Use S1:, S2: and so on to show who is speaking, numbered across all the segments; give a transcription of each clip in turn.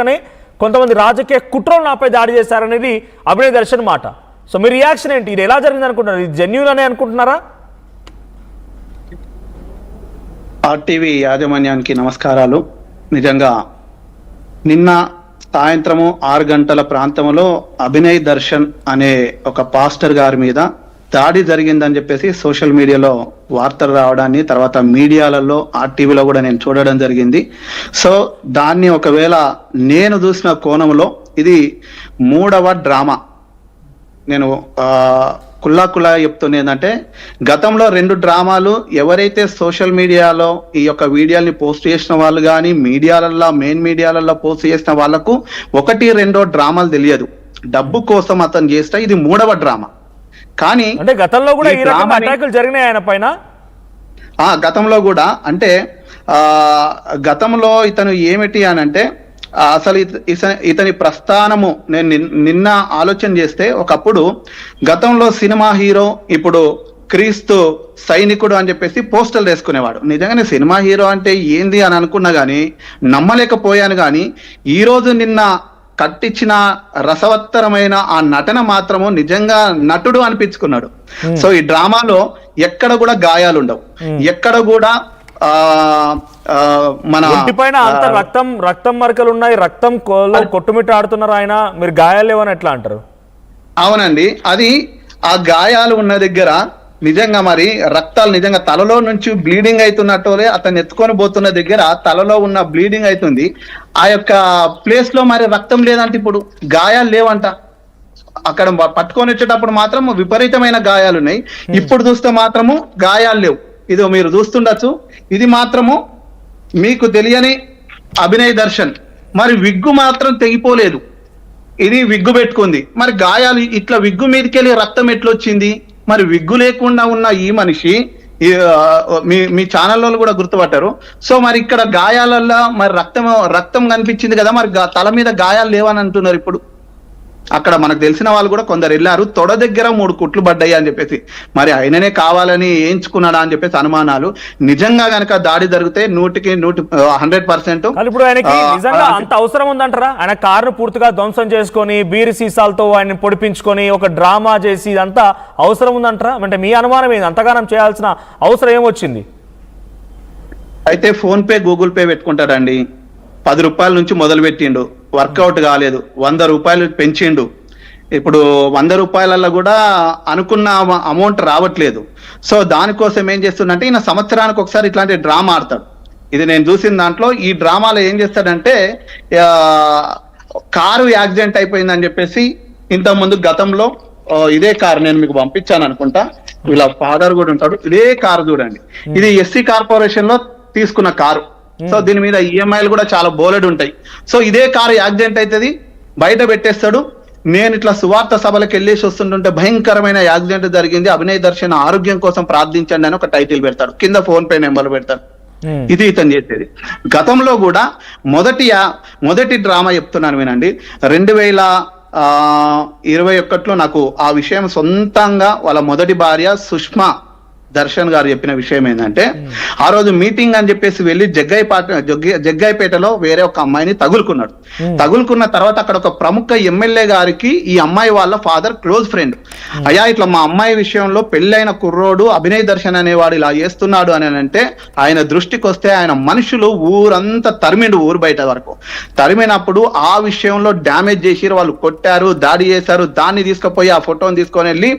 S1: కానీ కొంతమంది రాజకీయ కుట్రలు నాపై దాడి చేశారనేది అభినయ్ దర్శన్ మాట. సో మీ రియాక్షన్ ఏంటి? ఇది ఎలా జరిగింది అనుకుంటున్నారు? ఇది జెన్యూన్ అనే అనుకుంటున్నారా?
S2: ఆర్టీవీ యాజమాన్యానికి నమస్కారాలు. నిజంగా నిన్న సాయంత్రము 6 గంటల ప్రాంతంలో అభినయ్ దర్శన్ అనే ఒక పాస్టర్ గారి మీద దాడి జరిగిందని చెప్పేసి సోషల్ మీడియాలో వార్తలు రావడాన్ని, తర్వాత మీడియాలలో ఆర్టీవీలో కూడా నేను చూడడం జరిగింది. సో దాన్ని ఒకవేళ నేను చూసిన కోణంలో ఇది 3వ డ్రామా. నేను కుల్లా చెప్తుంది ఏంటంటే, గతంలో 2 డ్రామాలు ఎవరైతే సోషల్ మీడియాలో ఈ యొక్క వీడియోల్ని పోస్ట్ చేసిన వాళ్ళు కానీ మీడియాలలో మెయిన్ మీడియాలలో పోస్ట్ చేసిన వాళ్ళకు 1-2 డ్రామాలు తెలియదు. డబ్బు కోసం అతను చేస్తే ఇది 3వ డ్రామా. కానీ
S1: అంటే గతంలో కూడా ఈ రకమైన అటాకులు జరిగినాయి ఆయన పైన.
S2: గతంలో కూడా అంటే గతంలో ఇతను ఏమిటి అని అంటే, అసలు ఇతని ప్రస్థానము నేను నిన్న ఆలోచన చేస్తే, ఒకప్పుడు గతంలో సినిమా హీరో, ఇప్పుడు క్రీస్తు సైనికుడు అని చెప్పేసి పోస్టర్లు వేసుకునేవాడు. నిజంగానే సినిమా హీరో అంటే ఏంది అని అనుకున్నా కానీ నమ్మలేకపోయాను. కానీ ఈ రోజు నిన్న కట్టించిన రసవత్తరమైన ఆ నటన మాత్రము నిజంగా నటుడు అనిపించుకున్నాడు. సో ఈ డ్రామాలో ఎక్కడ కూడా గాయాలు ఉండవు, ఎక్కడ కూడా మన
S1: పైన అంత రక్తం మరకలు ఉన్నాయి, రక్తం కొట్టుమిట్టాడుతున్నారు ఆయన. మీరు గాయాలు లేవని ఎట్లా అంటారు?
S2: అవునండి, అది ఆ గాయాలు ఉన్న దగ్గర నిజంగా మరి రక్తాలు నిజంగా తలలో నుంచి బ్లీడింగ్ అవుతున్నట్టులే అతను ఎత్తుకొని పోతున్న దగ్గర తలలో ఉన్న బ్లీడింగ్ అవుతుంది. ఆ యొక్క ప్లేస్ లో మరి రక్తం లేదంటే ఇప్పుడు గాయాలు లేవంట. అక్కడ పట్టుకొని వచ్చేటప్పుడు మాత్రం విపరీతమైన గాయాలు ఉన్నాయి, ఇప్పుడు చూస్తే మాత్రము గాయాలు లేవు. ఇదో మీరు చూస్తుండొచ్చు. ఇది మాత్రము మీకు తెలియని అభినయ్ దర్శన్. మరి విగ్గు మాత్రం తెగిపోలేదు, ఇది విగ్గు పెట్టుకుంది. మరి గాయాలు ఇట్లా విగ్గు మీదకెళ్ళి రక్తం ఎట్లొచ్చింది? మరి విగ్గు లేకుండా ఉన్న ఈ మనిషి మీ ఛానల్లో కూడా గుర్తుపట్టారు. సో మరి ఇక్కడ గాయాలల్లో మరి రక్తం కనిపించింది కదా, మరి తల మీద గాయాలు లేవని అంటున్నారు. ఇప్పుడు అక్కడ మనకు తెలిసిన వాళ్ళు కూడా కొందరు వెళ్ళారు, తొడ దగ్గర 3 కుట్లు పడ్డాయి అని చెప్పేసి. మరి ఆయననే కావాలని వేయించుకున్నాడా అని చెప్పేసి అనుమానాలు. నిజంగా గనక దాడి జరిగితే 100%.
S1: ఇప్పుడు ఆయనకి నిజంగా అంత అవసరం ఉందంటారా? ఆయన కారును పూర్తిగా ధ్వంసం చేసుకొని బీరు సీసాలతో ఆయన పొడిపించుకొని ఒక డ్రామా చేసి ఇదంతా అవసరం ఉందంటారా? అంటే మీ అనుమానం ఏంది? అంతగానం చేయాల్సిన అవసరం ఏమొచ్చింది?
S2: అయితే ఫోన్ పే, గూగుల్ పే పెట్టుకుంటాడండి. 10 రూపాయల నుంచి మొదలు పెట్టిండు, వర్కౌట్ కాలేదు. 100 రూపాయలు పెంచిండు. ఇప్పుడు 100 రూపాయలలో కూడా అనుకున్న అమౌంట్ రావట్లేదు. సో దానికోసం ఏం చేస్తుండంటే, ఈయన సంవత్సరానికి ఒకసారి ఇట్లాంటి డ్రామా ఆడతాడు. ఇది నేను చూసిన దాంట్లో ఈ డ్రామాలో ఏం చేస్తాడంటే, కారు యాక్సిడెంట్ అయిపోయిందని చెప్పేసి ఇంతకుముందు గతంలో ఇదే కారు నేను మీకు పంపించాను అనుకుంటా, వీళ్ళ ఫాదర్ కూడా ఉంటాడు. ఇదే కారు చూడండి, ఇది ఎస్సీ కార్పొరేషన్ లో తీసుకున్న కారు. సో దీని మీద ఈఎంఐలు కూడా చాలా బోలెడు ఉంటాయి. సో ఇదే కారు యాక్సిడెంట్ అవుతుంది, బయట పెట్టేస్తాడు. నేను ఇట్లా సువార్త సభలకు వెళ్ళేసి వస్తుంటుంటే భయంకరమైన యాక్సిడెంట్ జరిగింది, అభినయ్ దర్శన్ ఆరోగ్యం కోసం ప్రార్థించండి అని ఒక టైటిల్ పెడతాడు, కింద ఫోన్ పే నెంబర్ పెడతాడు. ఇది ఇతను చేసేది. గతంలో కూడా మొదటి డ్రామా చెప్తున్నాను వినండి. 2021లో నాకు ఆ విషయం సొంతంగా వాళ్ళ మొదటి భార్య సుష్మా దర్శన్ గారు చెప్పిన విషయం ఏంటంటే, ఆ రోజు మీటింగ్ అని చెప్పేసి వెళ్ళి జగ్గాయిపేటలో వేరే ఒక అమ్మాయిని తగులుకున్న తర్వాత అక్కడ ఒక ప్రముఖ ఎమ్మెల్యే గారికి ఈ అమ్మాయి వాళ్ళ ఫాదర్ క్లోజ్ ఫ్రెండ్. అయ్యా ఇట్లా మా అమ్మాయి విషయంలో పెళ్ళైన కుర్రోడు అభినయ్ దర్శన్ అనేవాడు ఇలా చేస్తున్నాడు అని అంటే, ఆయన దృష్టికి వస్తే ఆయన మనుషులు ఊరంతా తరిమిండు, ఊరు బయట వరకు తరిమినప్పుడు ఆ విషయంలో డ్యామేజ్ చేసి వాళ్ళు కొట్టారు, దాడి చేశారు. దాన్ని తీసుకుపోయి ఆ ఫోటోని తీసుకొని వెళ్ళి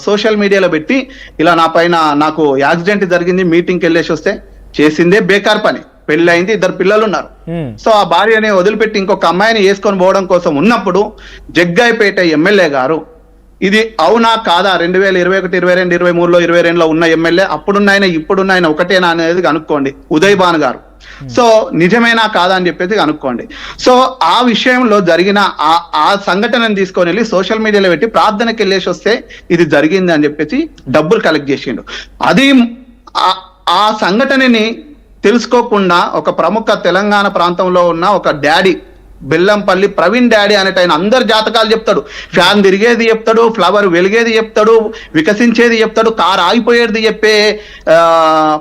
S2: సోషల్ మీడియాలో పెట్టి, ఇలా నా పైన నాకు యాక్సిడెంట్ జరిగింది, మీటింగ్కి వెళ్ళేసి వస్తే చేసిందే బేకార్ పని, పెళ్ళయింది, 2 పిల్లలు ఉన్నారు. సో ఆ భార్యని వదిలిపెట్టి ఇంకొక అమ్మాయిని వేసుకొని పోవడం కోసం ఉన్నప్పుడు జగ్గాయిపేట ఎమ్మెల్యే గారు, ఇది అవునా కాదా, 2021, 22, 23లో 22లో ఉన్న ఎమ్మెల్యే, అప్పుడున్న ఆయన ఇప్పుడున్న ఆయన ఒకటేనా అనేది కనుక్కోండి, ఉదయ్ భాన్ గారు. సో నిజమేనా కాదా అని చెప్పేసి కనుక్కోండి. సో ఆ విషయంలో జరిగిన ఆ సంఘటనను తీసుకొని వెళ్ళి సోషల్ మీడియాలో పెట్టి ప్రార్థనకి వెళ్ళేసి వస్తే ఇది జరిగింది అని చెప్పేసి డబ్బులు కలెక్ట్ చేసిండు. అది ఆ సంఘటనని తెలుసుకోకుండా ఒక ప్రముఖ తెలంగాణ ప్రాంతంలో ఉన్న ఒక డాడీ, బెల్లంపల్లి ప్రవీణ్ డాడీ అనేట ఆయన అందరు జాతకాలు చెప్తాడు. ఫ్యాన్ తిరిగేది చెప్తాడు, ఫ్లవర్ వెలిగేది చెప్తాడు, వికసించేది చెప్తాడు, కారు ఆగిపోయేది చెప్పే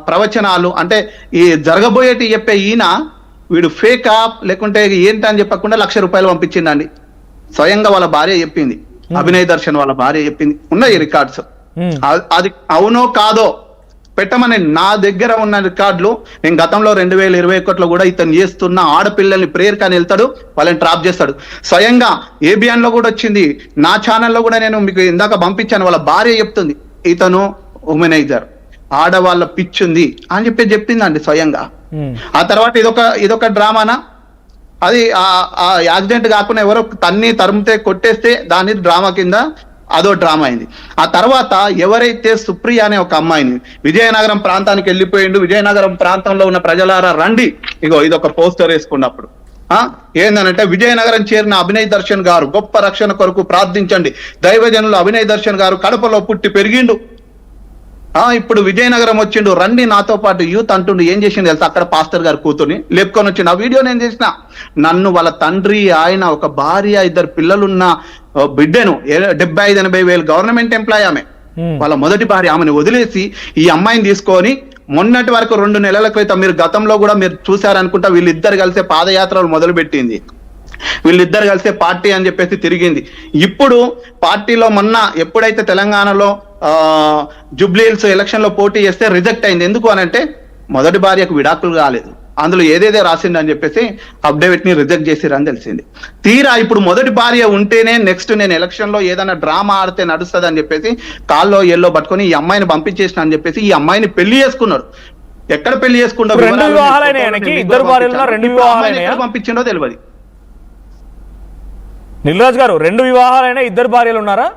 S2: ప్రవచనాలు, అంటే ఈ జరగబోయేటి చెప్పే ఈయన వీడు ఫేకా లేకుంటే ఏంటి అని చెప్పకుండా ₹1,00,000 పంపించిందండి. స్వయంగా వాళ్ళ భార్య చెప్పింది, అభినయ్ దర్శన్ వాళ్ళ భార్య చెప్పింది, ఉన్నాయి రికార్డ్స్. అది అవునో కాదో పెట్టమని నా దగ్గర ఉన్న రికార్డులు. నేను గతంలో 2021లో కూడా ఇతను చేస్తున్న ఆడపిల్లల్ని ప్రేయర్ కానీ వెళ్తాడు, వాళ్ళని ట్రాప్ చేస్తాడు. స్వయంగా ఏబిఎన్ లో కూడా వచ్చింది, నా ఛానల్లో కూడా నేను మీకు ఇందాక పంపించాను. వాళ్ళ భార్య చెప్తుంది ఇతను ఉమెనైజర్, ఆడవాళ్ళ పిచ్చుంది అని చెప్పిందండి స్వయంగా. ఆ తర్వాత ఇదొక డ్రామానా? అది ఆ యాక్సిడెంట్ కాకుండా ఎవరో తరిమితే కొట్టేస్తే దాని డ్రామా కింద అదో డ్రామా అయింది. ఆ తర్వాత ఎవరైతే సుప్రియ అనే ఒక అమ్మాయిని విజయనగరం ప్రాంతానికి వెళ్ళిపోయిండు, విజయనగరం ప్రాంతంలో ఉన్న ప్రజలారా రండి, ఇదొక పోస్టర్ వేసుకున్నప్పుడు ఏందనంటే విజయనగరం చేరిన అభినయ్ దర్శన్ గారు గొప్ప రక్షణ కొరకు ప్రార్థించండి, దైవజనులు అభినయ్ దర్శన్ గారు కడపలో పుట్టి పెరిగిండు, ఇప్పుడు విజయనగరం వచ్చిండు, రండి నాతో పాటు యూత్ అంటుండు. ఏం చేసిండు తెలుసా? అక్కడ పాస్టర్ గారు కూతుర్ని లేపుకొని వచ్చిండు. ఆ వీడియో నేను చేసిన. నన్ను వాళ్ళ తండ్రి, ఆయన, ఒక భార్య, 2 పిల్లలున్న బిడ్డను 75-80 వేలు గవర్నమెంట్ ఎంప్లాయ్ ఆమె, వాళ్ళ మొదటి భార్య, ఆమెను వదిలేసి ఈ అమ్మాయిని తీసుకొని మొన్నటి వరకు 2 నెలల క్రితం మీరు గతంలో కూడా మీరు చూశారనుకుంటా, వీళ్ళిద్దరు కలిసే పాదయాత్రలు మొదలు పెట్టింది, వీళ్ళిద్దరు కలిసే పార్టీ అని చెప్పేసి తిరిగింది. ఇప్పుడు పార్టీలో మొన్న ఎప్పుడైతే తెలంగాణలో జూబ్లీహిల్స్ ఎలక్షన్ లో పోటీ చేస్తే రిజెక్ట్ అయింది. ఎందుకు అనంటే మొదటి భార్యకు విడాకులు కాలేదు, అందులో ఏదేదో రాసిందని చెప్పేసి అప్డేట్ ని రిజెక్ట్ చేసిరని తెలిసింది. తీరా ఇప్పుడు మొదటి భార్య ఉంటేనే నెక్స్ట్ నేను ఎలక్షన్ లో ఏదైనా డ్రామా ఆడితే నడుస్తుంది అని చెప్పేసి కాల్లో ఎల్లో పట్టుకొని ఈ అమ్మాయిని పంపించేసిన అని చెప్పేసి ఈ అమ్మాయిని పెళ్లి చేసుకున్నారు. ఎక్కడ పెళ్లి చేసుకుంటారు, పంపించిండో తెలియదు.
S1: నిల్రాజ్ గారు, 2 వివాహాలైనా 2 భార్యలు ఉన్నారా?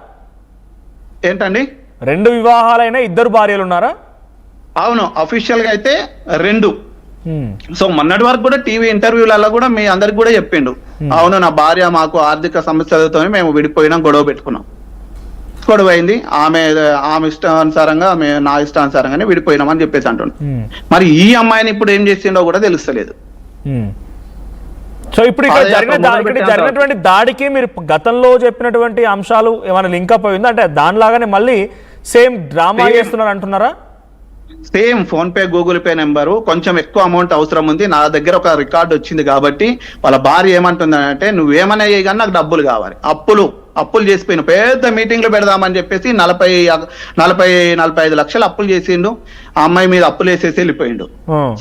S2: ఏంటండి?
S1: 2 వివాహాలైనా 2 భార్యలు ఉన్నారా?
S2: అవును, అఫీషియల్ గా అయితే 2. సో మొన్నటి వరకు కూడా టీవీ ఇంటర్వ్యూలలో కూడా మీ అందరికి కూడా చెప్పిండు, అవును నా భార్య మాకు ఆర్థిక సమస్యలతో మేము విడిపోయినాం, గొడవ పెట్టుకున్నాం, గొడవ అయింది, ఆమె ఇష్టానుసారంగా నా ఇష్టానుసారంగానే విడిపోయినాం అని చెప్పేసి అంటుండు. మరి ఈ అమ్మాయిని ఇప్పుడు ఏం చేసిండో కూడా తెలుస్తలేదు.
S1: సో ఇప్పుడు ఇక్కడ జరిగినటువంటి దాడికి మీరు గతంలో చెప్పినటువంటి అంశాలు ఏమైనా లింక్ అప్ అయింది అంటే దానిలాగానే మళ్ళీ సేమ్ డ్రామా చేస్తున్నారు అంటున్నారా?
S2: Same phone pay, Google pay number, కొంచెం ఎక్కువ అమౌంట్ అవసరం ఉంది, నా దగ్గర ఒక రికార్డు వచ్చింది కాబట్టి వాళ్ళ భార్య ఏమంటుందంటే నువ్వేమన్నా కానీ నాకు డబ్బులు కావాలి, అప్పులు చేసిపోయిన పెద్ద మీటింగ్లు పెడదామని చెప్పేసి 40-45 లక్షలు అప్పులు చేసిండు. ఆ అమ్మాయి మీద అప్పులు వేసేసి వెళ్ళిపోయిండు.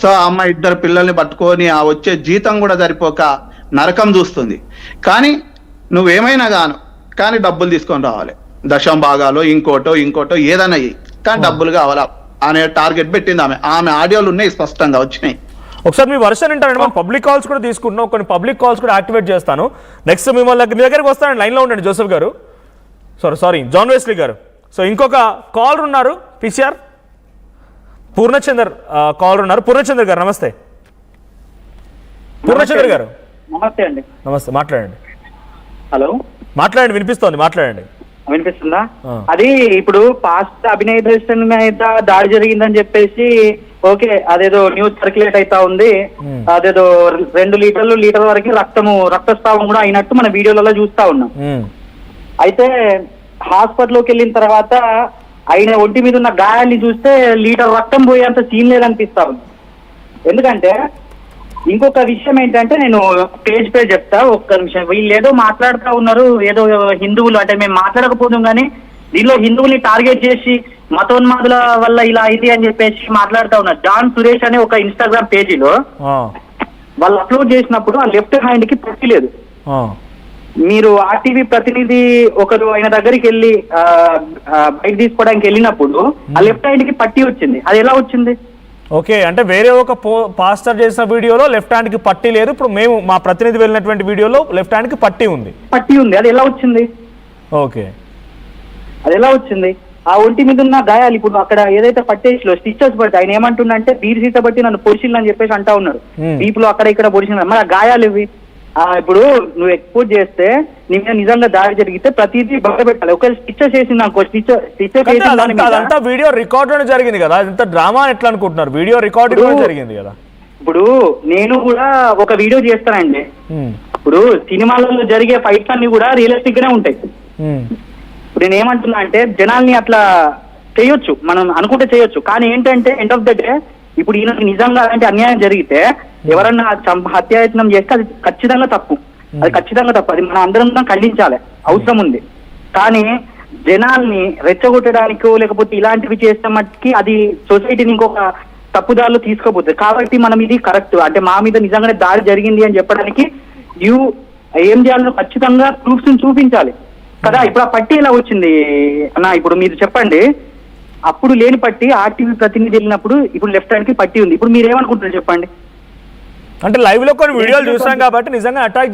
S2: సో ఆ అమ్మాయి 2 పిల్లల్ని పట్టుకొని ఆ వచ్చే జీతం కూడా సరిపోక నరకం చూస్తుంది. కానీ నువ్వేమైనా కానీ డబ్బులు తీసుకొని రావాలి, దశం భాగాలు ఇంకోటో ఏదైనా కానీ డబ్బులు కావాలా అనే టార్గెట్ పెట్టింది ఆమె ఆడియోలు ఉన్నాయి, స్పష్టంగా వచ్చినాయి.
S1: ఒకసారి మీ వర్షన్ ఏంటంటే మనం పబ్లిక్ కాల్స్ కూడా తీసుకుంటున్నాం, కొన్ని పబ్లిక్ కాల్స్ కూడా యాక్టివేట్ చేస్తాను. నెక్స్ట్ మీ దగ్గరికి వస్తానండి, లైన్లో ఉండండి జోసెఫ్ గారు, సారీ జాన్ వెస్లీ గారు. సో ఇంకొక కాలర్ ఉన్నారు, పిసిఆర్ పూర్ణచందర్ కాలర్ ఉన్నారు. పూర్ణచందర్ గారు నమస్తే. పూర్ణచందర్ గారు
S3: నమస్తే అండి.
S1: నమస్తే, మాట్లాడండి.
S3: హలో,
S1: మాట్లాడండి, వినిపిస్తోంది, మాట్లాడండి.
S3: వినిపిస్తుందా? అది ఇప్పుడు పాస్ట్ అభినయ్ దర్శన్ మీద దాడి జరిగిందని చెప్పేసి ఓకే, అదేదో న్యూస్ సర్క్యులేట్ అవుతా ఉంది, అదేదో 2 లీటర్ల వరకు రక్తస్రావం కూడా అయినట్టు మన వీడియోలలో చూస్తా ఉన్నాం. అయితే హాస్పిటల్లోకి వెళ్ళిన తర్వాత ఆయన ఒంటి మీద ఉన్న గాయాల్ని చూస్తే లీటర్ రక్తం పోయేంత సీన్ లేదనిపిస్తా ఉంది. ఎందుకంటే ఇంకొక విషయం ఏంటంటే, నేను పేజ్ చెప్తా, ఒక్క నిమిషం. వీళ్ళు ఏదో మాట్లాడుతూ ఉన్నారు, ఏదో హిందువులు అంటే మేము మాట్లాడకపోతాం కానీ దీనిలో హిందువుల్ని టార్గెట్ చేసి మతోన్మాదుల వల్ల ఇలా అయింది అని చెప్పేసి మాట్లాడుతూ ఉన్నారు. జాన్ సురేష్ అనే ఒక ఇన్స్టాగ్రామ్ పేజీలో వాళ్ళు అప్లోడ్ చేసినప్పుడు ఆ లెఫ్ట్ హ్యాండ్ కి పట్టి లేదు. మీరు ఆర్టీవీ ప్రతినిధి ఒకరు ఆయన దగ్గరికి వెళ్ళి బైక్ తీసుకోవడానికి వెళ్ళినప్పుడు ఆ లెఫ్ట్ హ్యాండ్ కి పట్టి వచ్చింది. అది ఎలా వచ్చింది?
S1: ఓకే, అంటే వేరే ఒక పాస్టర్ చేసిన వీడియోలో లెఫ్ట్ హ్యాండ్ కి పట్టి లేదు, ఇప్పుడు మేము మా ప్రతినిధి వెళ్ళినటువంటి వీడియోలో లెఫ్ట్ హ్యాండ్ కి పట్టి ఉంది.
S3: అది ఎలా వచ్చింది?
S1: ఓకే,
S3: అది ఎలా వచ్చింది? ఆ ఒంటి మీద ఉన్న గాయాలు ఇప్పుడు అక్కడ ఏదైతే పట్టేసిలో స్టిచెస్ పడితే ఆయన ఏమంటున్నంటే బీర్సీత బట్టి నన్ను పొడిచిల్లు అని చెప్పేసి అంటా ఉన్నారు. వీపులో అక్కడ ఇక్కడ పొడిచిన మరి ఆ గాయాలు ఇవి. ఇప్పుడు నువ్వు ఎక్స్పోర్ట్ చేస్తే నీ మీద నిజంగా దాడి జరిగితే ప్రతిదీ బయట పెట్టాలి. ఒకవేళ స్టిచెస్ చేసింది అనుకో,
S1: అదంతా వీడియో రికార్డ్ జరిగింది కదా, ఇంత డ్రామా ఎట్లా అనుకుంటున్నారు? వీడియో రికార్డింగ్ జరిగింది కదా.
S3: ఇప్పుడు నేను కూడా ఒక వీడియో చేస్తానండి. ఇప్పుడు సినిమాలలో జరిగే ఫైట్స్ అన్ని కూడా రియలిస్టిక్ గానే ఉంటాయి. ఇప్పుడు నేను ఏమంటున్నా అంటే జనాల్ని అట్లా చేయొచ్చు, మనం అనుకుంటే చేయొచ్చు, కానీ ఏంటంటే ఎండ్ ఆఫ్ ద డే ఇప్పుడు ఈయనకి నిజంగా అలాంటి అన్యాయం జరిగితే ఎవరన్నా హత్యాయత్నం చేస్తే అది ఖచ్చితంగా తప్పు, అది ఖచ్చితంగా తప్పు, అది మనం అందరం ఖండించాలి, అవసరం ఉంది. కానీ జనాల్ని రెచ్చగొట్టడానికో లేకపోతే ఇలాంటివి చేస్తే మట్టుకి అది సొసైటీని ఇంకొక తప్పుదారులు తీసుకోబోతుంది. కాబట్టి మనం ఇది కరెక్ట్ అంటే మా మీద నిజంగానే దాడి జరిగింది అని చెప్పడానికి ఏం చేయాలో ఖచ్చితంగా ప్రూఫ్స్ చూపించాలి కదా. ఇప్పుడు ఆ పట్టి ఎలా వచ్చింది అన్న, ఇప్పుడు మీరు చెప్పండి. అప్పుడు లేని పట్టి ఆర్టీవీ ప్రతినిధి వెళ్ళినప్పుడు ఇప్పుడు లెఫ్ట్ హ్యాండ్ కి పట్టి ఉంది. ఇప్పుడు మీరు ఏమనుకుంటారు చెప్పండి?
S1: అంటే లైవ్ లో కొన్ని వీడియోలు చూసాం కాబట్టి నిజంగా అటాక్